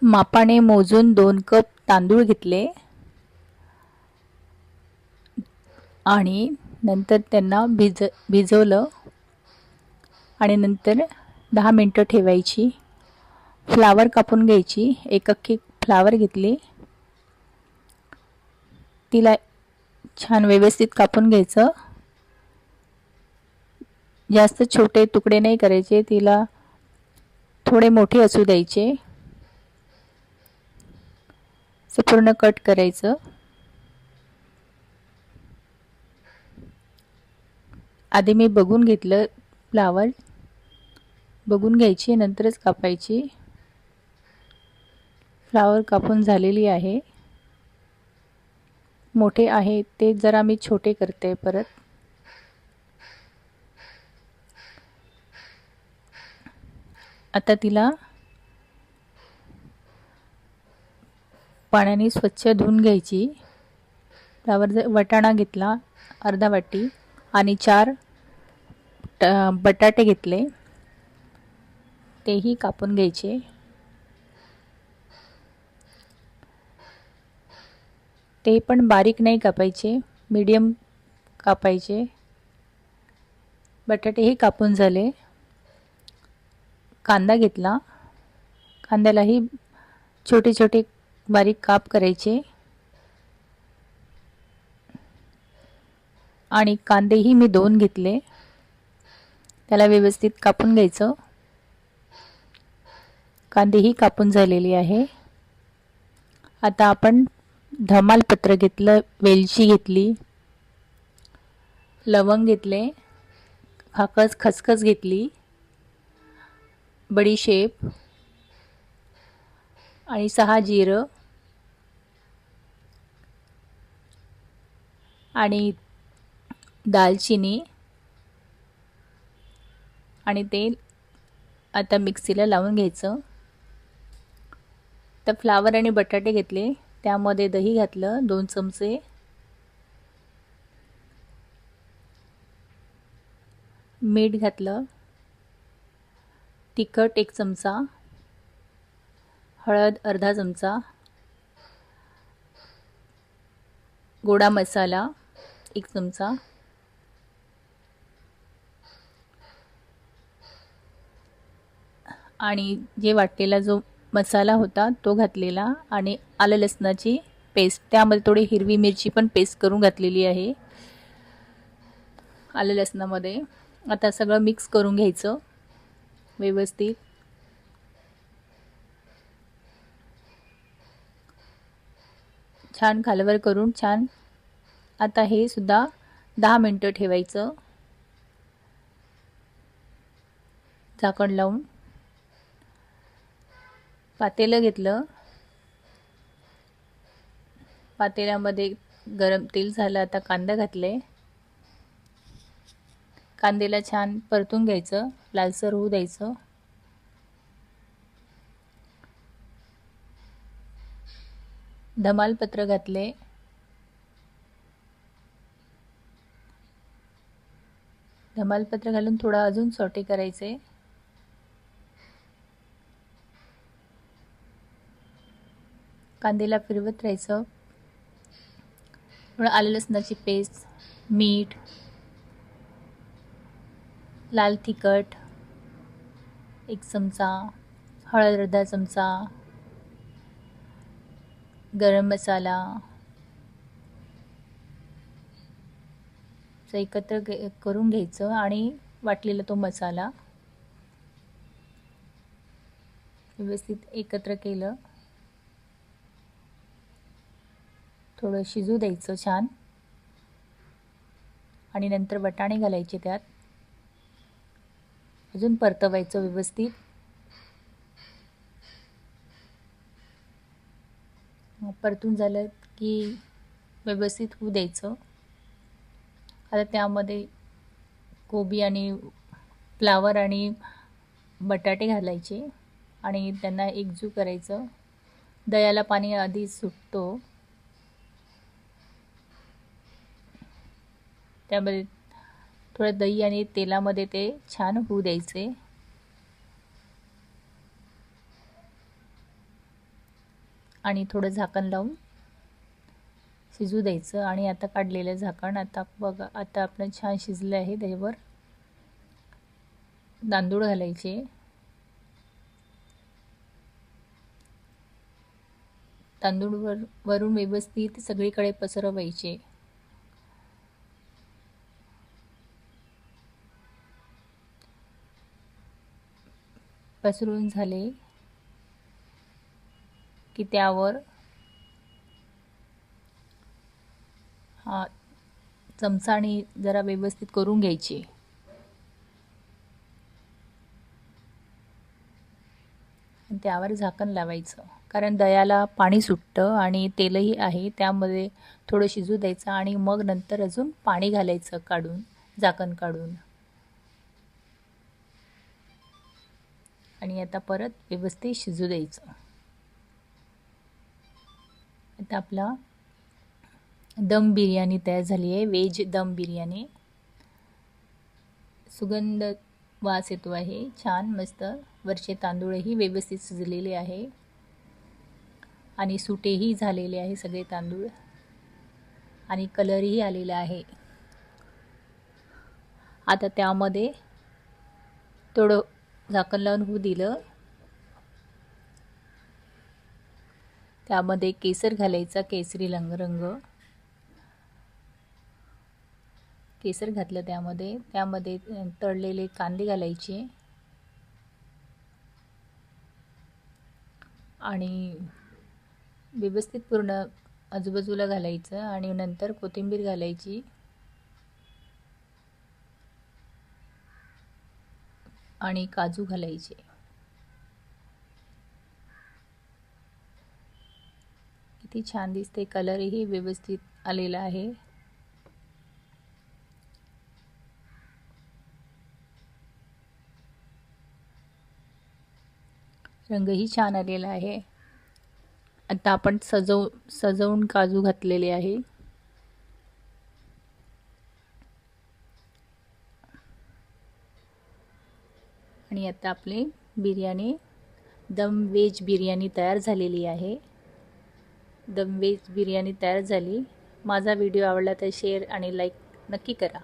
मापाने मोजून 2 कप तांदूळ घेतले आणि नंतर त्यांना भिजवलं आणि नंतर 10 मिनटं ठेवायची. फ्लावर कापून घ्यायची. एक अख्खी फ्लावर घेतली, तिला छान व्यवस्थित कापून घ्यायचं. जास्त छोटे तुकडे नाही करायचे, तिला थोडे मोठे असू द्यायचे. पूर्ण कट करायचं. आधी मी बघून घेतलं, फ्लावर बघून घ्यायची नंतरच कापायची. फ्लावर कापून झालेली आहे. मोठे आहे ते जरा मी छोटे करते परत. आता तिला पाण्याने स्वच्छ धुवून घ्यायची. त्यावर वटाणा घेतला अर्धा वाटी आणि 4 बटाटे घेतले, तेही कापून घ्यायचे. ते पण बारीक नाही कापायचे, मीडियम कापायचे. बटाटेही कापून झाले. कांदा घेतला, कांद्यालाही छोटे छोटे बारीक काप करायचे आणि कांदेही मी 2 घेतले, त्याला व्यवस्थित कापून घ्यायचं. कांदेही कापून झालेली आहे. आता आपण धमालपत्र घेतलं, वेलची घेतली, लवंग घेतले, खसखस घेतली, बडीशेप आणि 6 जिरं आणि दालचिनी आणि ते आता मिक्सीला लावून घ्यायचं. तर फ्लावर आणि बटाटे घेतले, त्यामध्ये दही घातलं 2 चमचे, मीठ घातलं, तिखट 1 चमचा, हळद अर्धा चमचा, गोडा मसाला 1 चमचा, आणि जे वाटलेला जो मसाला होता तो घातलेला आणि आलं लसणाची पेस्ट, त्यामध्ये थोडी हिरवी मिरची पण पेस्ट करून घातलेली आहे आलं लसणामध्ये. आता सगळं मिक्स करून घ्यायचं व्यवस्थित. छान खालवर करून छान. आता हे सुद्धा 10 मिनटं ठेवायचं झाकण लावून. पातेलं घेतलं, पातेल्यामध्ये गरम तेल झालं. आता कांदा घातले, कांद्याला छान परतून घ्यायचं, लालसर होऊ द्यायचं. धमालपत्र घातले, धमालपत्र घालून थोडा अजून सॉटे करायचे. कांद्याला फिरवत राहायचं. थोडं आलं लसणाची पेस्ट, मीठ, लाल तिखट 1 चमचा, हळद अर्धा चमचा, गरम मसाला एकत्र करून घ्यायचं आणि वाटलेला तो मसाला व्यवस्थित एकत्र केलं. थोडं शिजू द्यायचं छान आणि नंतर वटाणे घालायचे त्यात. अजून परतवायचं व्यवस्थित. परतून झालं की व्यवस्थित होऊ द्यायचं. आता त्यामध्ये कोबी आणि फ्लावर आणि बटाटे घालायचे आणि त्यांना एकजीव करायचं. दह्याला पाणी आधी सुटतो, त्यामध्ये थोडं दही आणि तेलामध्ये ते छान होऊ द्यायचे. आणि थोडं झाकण लावून शिजू द्यायचं. आणि आता काढलेलं झाकण, आता बघा, आता आपलं छान शिजलं आहे. त्याच्यावर तांदूळ घालायचे. तांदूळ वरून व्यवस्थित सगळीकडे पसरवायचे. पसरून झाले की त्यावर हा चमचाने जरा व्यवस्थित करून घ्यायचे. त्यावर झाकण लावायचं, कारण दह्याला पाणी सुटतं आणि तेलही आहे, त्यामध्ये थोडं शिजू द्यायचं आणि मग नंतर अजून पाणी घालायचं काढून, झाकण काढून. आणि आता परत व्यवस्थित शिजू द्यायचं. आता आपला दम बिर्याणी तयार झाली आहे, व्हेज दम बिर्याणी. सुगंध वास येतो आहे छान मस्त. वरचे तांदूळही व्यवस्थित शिजलेले आहे आणि सुटेही झालेले आहे सगळे तांदूळ आणि कलरही आलेला आहे. आता त्यामध्ये थोडं झाकण लावून होऊ दिलं. त्यामध्ये केसर घालायचा, केसरी रंग. केसर घातलं त्यामध्ये तळलेले कांदे घालायचे आणि व्यवस्थित पूर्ण आजूबाजूला घालायचं आणि नंतर कोथिंबीर घालायची आणि काजू घालायचे. किती छान दिसते, कलरही व्यवस्थित आलेला आहे. रंगही छान आलेला आहे. आता आपण सजवून काजू घातलेले आहे. आणि आता आपली बिर्याणी, दम व्हेज बिर्याणी तयार झालेली आहे. दम व्हेज बिर्याणी तयार झाली. माझा व्हिडिओ आवडला तर शेअर आणि लाईक नक्की करा.